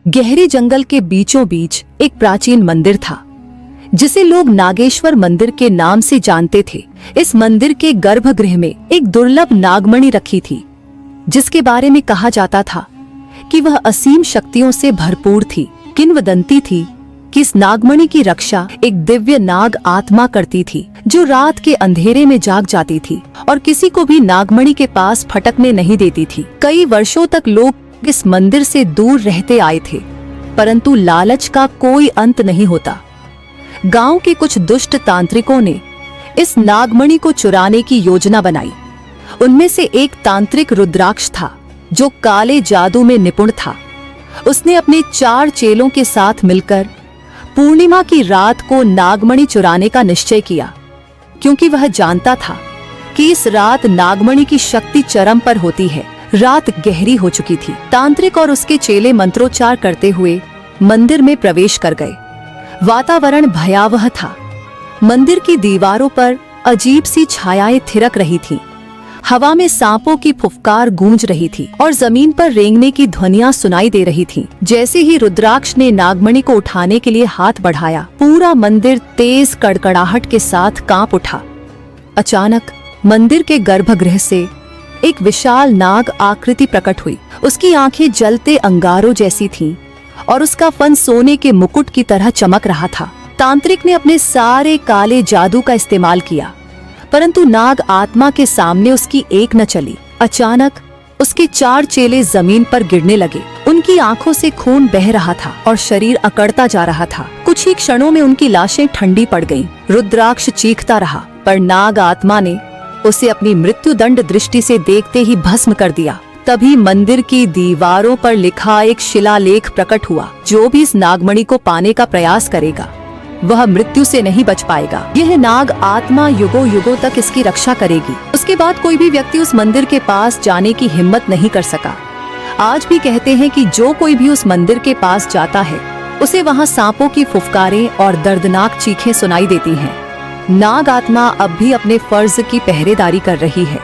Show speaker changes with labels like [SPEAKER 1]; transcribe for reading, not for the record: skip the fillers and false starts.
[SPEAKER 1] गहरे जंगल के बीचों बीच एक प्राचीन मंदिर था जिसे लोग नागेश्वर मंदिर के नाम से जानते थे। इस मंदिर के गर्भगृह में एक दुर्लभ नागमणि रखी थी जिसके बारे में कहा जाता था कि वह असीम शक्तियों से भरपूर थी। किंवदंती थी कि इस नागमणि की रक्षा एक दिव्य नाग आत्मा करती थी जो रात के अंधेरे में जाग जाती थी और किसी को भी नागमणि के पास फटकने नहीं देती थी। कई वर्षों तक लोग इस मंदिर से दूर रहते आए थे, परंतु लालच का कोई अंत नहीं होता। गांव के कुछ दुष्ट तांत्रिकों ने इस नागमणि को चुराने की योजना बनाई। उनमें से एक तांत्रिक रुद्राक्ष था जो काले जादू में निपुण था। उसने अपने 4 चेलों के साथ मिलकर पूर्णिमा की रात को नागमणि चुराने का निश्चय किया, क्योंकि वह जानता था कि इस रात नागमणि की शक्ति चरम पर होती है। रात गहरी हो चुकी थी। तांत्रिक और उसके चेले मंत्रोच्चार करते हुए मंदिर में प्रवेश कर गए। वातावरण भयावह था। मंदिर की दीवारों पर अजीब सी छायाएं थिरक रही थीं। हवा में सांपों की फुफकार गूंज रही थी और जमीन पर रेंगने की ध्वनियां सुनाई दे रही थीं। जैसे ही रुद्राक्ष ने नागमणि को उठाने के लिए हाथ बढ़ाया, पूरा मंदिर तेज कड़कड़ाहट के साथ कांप उठा। अचानक मंदिर के गर्भगृह से एक विशाल नाग आकृति प्रकट हुई। उसकी आंखें जलते अंगारों जैसी थीं और उसका फन सोने के मुकुट की तरह चमक रहा था। तांत्रिक ने अपने सारे काले जादू का इस्तेमाल किया, परंतु नाग आत्मा के सामने उसकी एक न चली। अचानक उसके 4 चेले जमीन पर गिरने लगे। उनकी आंखों से खून बह रहा था और शरीर अकड़ता जा रहा था। कुछ ही क्षणों में उनकी लाशें ठंडी पड़ गईं। रुद्राक्ष चीखता रहा, पर नाग आत्मा ने उसे अपनी मृत्युदंड दृष्टि से देखते ही भस्म कर दिया। तभी मंदिर की दीवारों पर लिखा एक शिलालेख प्रकट हुआ, जो भी इस नागमणि को पाने का प्रयास करेगा वह मृत्यु से नहीं बच पाएगा। यह नाग आत्मा युगों युगों तक इसकी रक्षा करेगी। उसके बाद कोई भी व्यक्ति उस मंदिर के पास जाने की हिम्मत नहीं कर सका। आज भी कहते हैं कि जो कोई भी उस मंदिर के पास जाता है उसे वहाँ सांपों की फुफकारें और दर्दनाक चीखें सुनाई देती हैं। नाग आत्मा अब भी अपने फर्ज की पहरेदारी कर रही है।